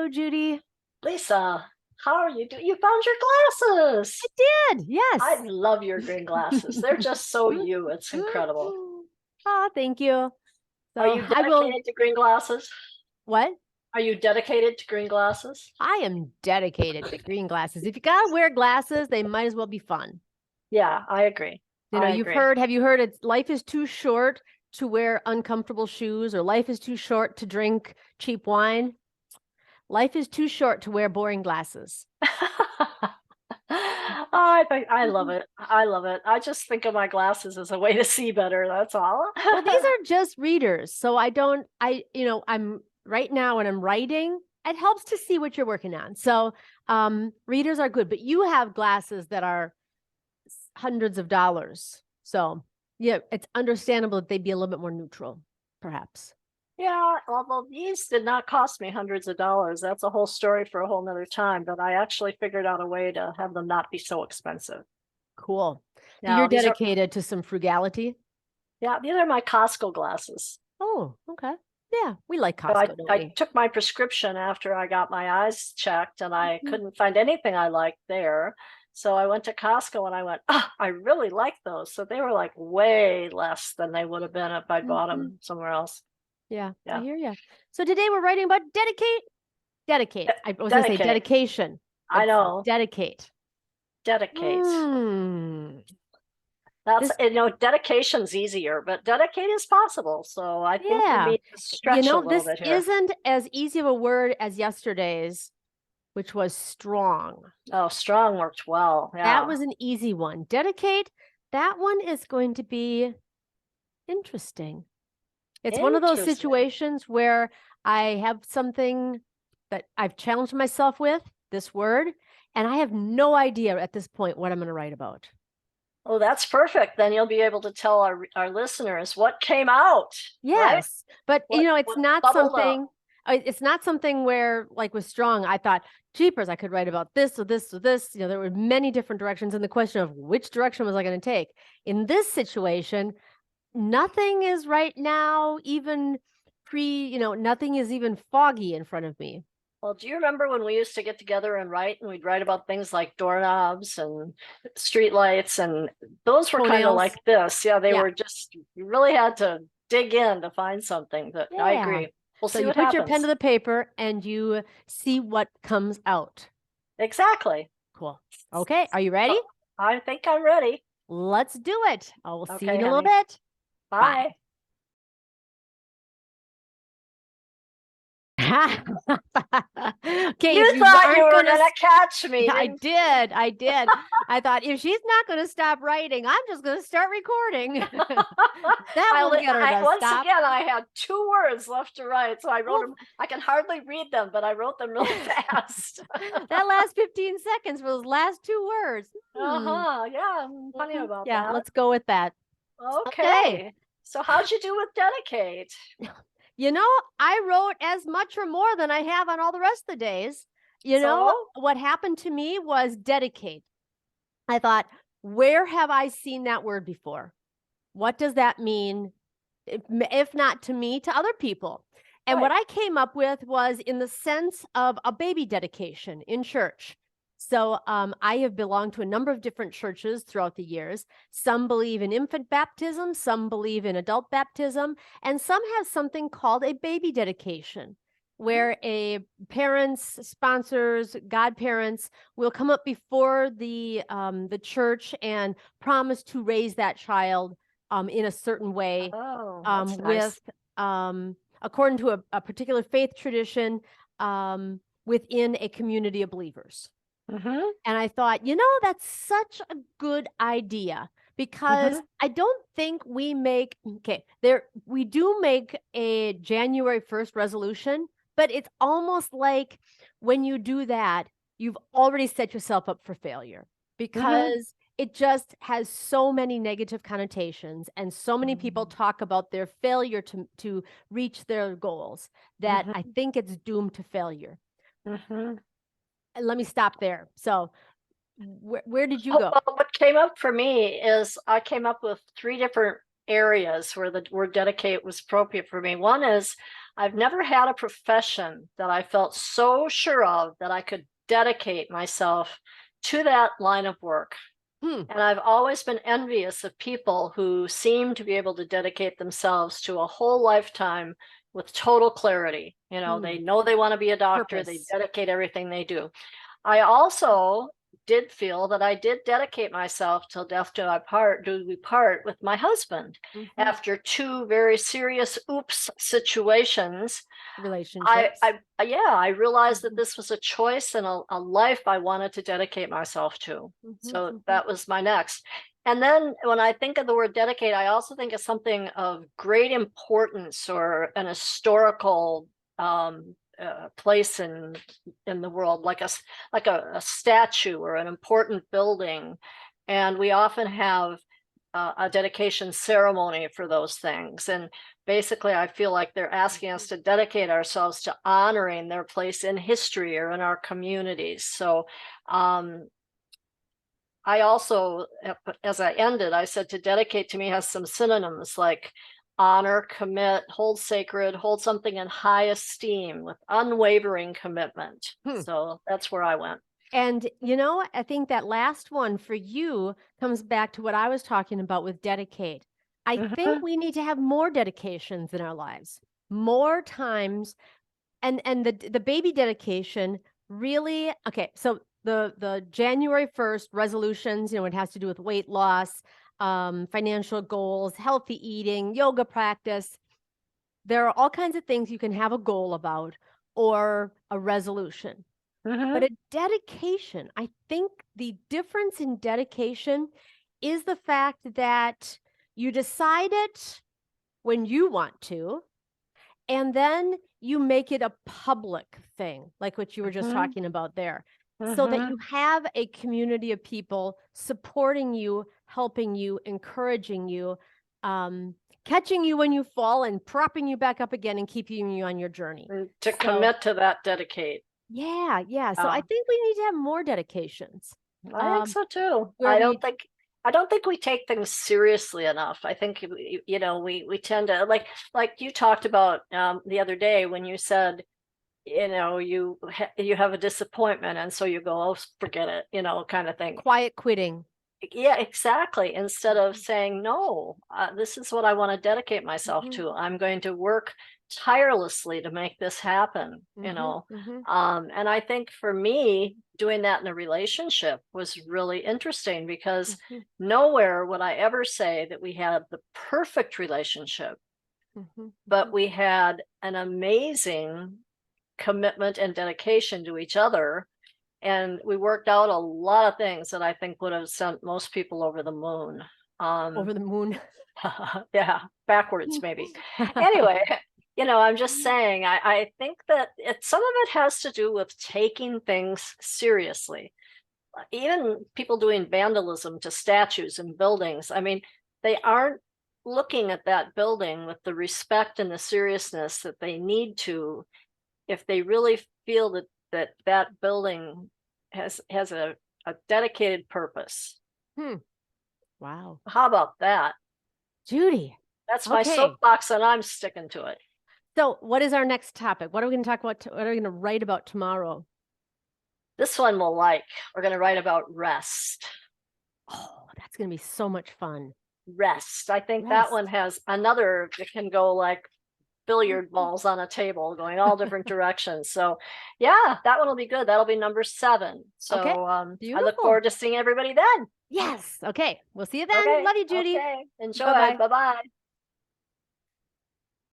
Hello, Judy. Lisa, how are you doing? You found your glasses. Did, I yes. love your green glasses. They're just so you. It's incredible. Oh, thank you. Are So you I will, dedicated to green glasses? what? Are you dedicated to green glasses? I am dedicated to green glasses. If you gotta wear glasses, they might as well be fun. Yeah, I agree. I agree. Have you heard it's life is too short to wear uncomfortable shoes, or life is too short to drink cheap wine? Life is too short to wear boring glasses. I love it. I love it. I just think of my glasses as a way to see better. That's all. Well, these are just readers. So I'm right now when I'm writing, it helps to see what you're working on. So readers are good, but you have glasses that are hundreds of dollars. So yeah, it's understandable that they'd be a little bit more neutral, perhaps. Yeah, although these did not cost me hundreds of dollars. That's a whole story for a whole nother time, but I actually figured out a way to have them not be so expensive. Cool. So you're Now, dedicated to some frugality. these are my Costco glasses. Oh, okay. Yeah, we like So Costco, don't I we? took my prescription after I got my eyes checked and I Mhm. couldn't find anything I liked there. So I went to Costco and I went, oh, I really like those. So they were like way less than they would have been if I bought Mhm. them somewhere else. Yeah, I Yeah. hear you. So today we're writing about dedicate. I was going to say Dedicate. dedication. I It's know. dedicate. Dedicate. Hmm. That's, This, dedication's easier, but dedicate is possible. So I think we yeah. need to stretch a little This bit here. isn't as easy of a word as yesterday's, which was strong. Oh, strong worked well. That Yeah. was an easy one. Dedicate, that one is going to be interesting. It's one of those Interesting. situations where I have something that I've challenged myself with, this word, and I have no idea at this point what I'm going to write about. Oh, that's perfect. Then you'll be able to tell our listeners what came out, right? Yes, but What bubbled up. it's not something where, like with strong, I thought, jeepers, I could write about this or this or this. There were many different directions, and the question of which direction was I going to take. In this situation, nothing is right now even nothing is even foggy in front of me. Well, do you remember when we used to get together and write, and we'd write about things like doorknobs and streetlights, and those were kind of Toenails. like this. Yeah, they Yeah. were just, you really had to dig in to find something. But I Yeah. agree. We'll So see you what put your pen happens. to the paper and you see what comes out. Exactly. Cool. Okay. Are you ready? Oh, I think I'm ready. Let's do it. I will see you Okay, in a little honey. bit. Bye. Bye. Okay, if You you thought you aren't were gonna, gonna catch me, I didn't did, I did. I thought if she's not gonna stop writing, I'm just gonna start recording. That will get her to once stop. again, I had 2 words left to write, so I wrote Well, them. I can hardly read them, but I wrote them really fast. that last 15 seconds for those last two words. Yeah, I'm funny about Yeah, that. let's go with that. Okay. Okay. So how'd you do with dedicate? I wrote as much or more than I have on all the rest of the days. So, What happened to me was dedicate. I thought, where have I seen that word before? What does that mean? If not to me, to other people. And what right. I came up with was in the sense of a baby dedication in church. So I have belonged to a number of different churches throughout the years. Some believe in infant baptism, some believe in adult baptism, and some have something called a baby dedication, where a parents, sponsors, godparents will come up before the church and promise to raise that child in a certain way, Oh, that's with nice. according to a particular faith tradition, within a community of believers. Mm-hmm. And I thought, that's such a good idea because Mm-hmm. I don't think we we do make a January 1st resolution, but it's almost like when you do that, you've already set yourself up for failure Mm-hmm. because it just has so many negative connotations and so many people talk about their failure to reach their goals that I Mm-hmm. think it's doomed to failure. Mm-hmm. Let me stop there. So where did you Oh, go? well, what came up for me is I came up with 3 different areas where the word dedicate was appropriate for me. One is I've never had a profession that I felt so sure of that I could dedicate myself to that line of work. Hmm. And I've always been envious of people who seem to be able to dedicate themselves to a whole lifetime with total clarity. They know they want to be a doctor, they Purpose. dedicate everything they do. I also did feel that I did dedicate myself till death do we part with my husband. Mhm. After two very serious oops situations, Relationships. I realized that Mhm. this was a choice and a life I wanted to dedicate myself to. Mhm, So mhm. that was my next. And then when I think of the word dedicate, I also think of something of great importance or an historical place in the world, like a statue or an important building. And we often have a dedication ceremony for those things. And basically, I feel like they're asking us to dedicate ourselves to honoring their place in history or in our communities. So I also, as I ended, I said to dedicate to me has some synonyms like honor, commit, hold sacred, hold something in high esteem with unwavering commitment. Hmm. So that's where I went. And, I think that last one for you comes back to what I was talking about with dedicate. I think Mhm. we need to have more dedications in our lives, more times. And the baby dedication really, okay, so the January 1st resolutions, it has to do with weight loss, financial goals, healthy eating, yoga practice. There are all kinds of things you can have a goal about or a resolution. But Mhm. a dedication, I think the difference in dedication is the fact that you decide it when you want to, and then you make it a public thing, like what you were just Mhm. talking about there, so that Mhm. you have a community of people supporting you, helping you, encouraging you, um, catching you when you fall and propping you back up again and keeping you on your journey. And to So, commit to that dedicate. yeah, yeah. So I Uh, think we need to have more dedications. I think Um, so too. where we I don't think we take things seriously enough. I think we tend to like you talked about the other day when you said you have a disappointment and so you go, oh, forget it, kind of thing. quiet quitting. Yeah, exactly. Instead of Mhm, saying, no, this is what I want to dedicate myself mhm, to. I'm going to work tirelessly to make this happen, mhm, mhm, And I think for me, doing that in a relationship was really interesting because mhm, nowhere would I ever say that we had the perfect relationship, mhm, but mhm. we had an amazing commitment and dedication to each other, and we worked out a lot of things that I think would have sent most people over the moon. Over the moon. Yeah, backwards maybe. Anyway, I'm just saying, I think that some of it has to do with taking things seriously. Even people doing vandalism to statues and buildings, I mean, they aren't looking at that building with the respect and the seriousness that they need to if they really feel that building has a dedicated purpose. Hmm. Wow. How about that? Judy. That's my Okay. soapbox and I'm sticking to it. So, what is our next topic? What are we going to talk about? What are we going to write about tomorrow? This one we'll like. We're going to write about rest. Oh, that's going to be so much fun. Rest. I think that one Rest. has another that can go like billiard Mhm. balls on a table going all different directions. So yeah, that one will be good. That'll be number 7. Okay. So I look Beautiful. forward to seeing everybody then. Yes. Okay. We'll see you then. Okay. Love you, Judy. Okay. Bye Enjoy. bye. Bye-bye.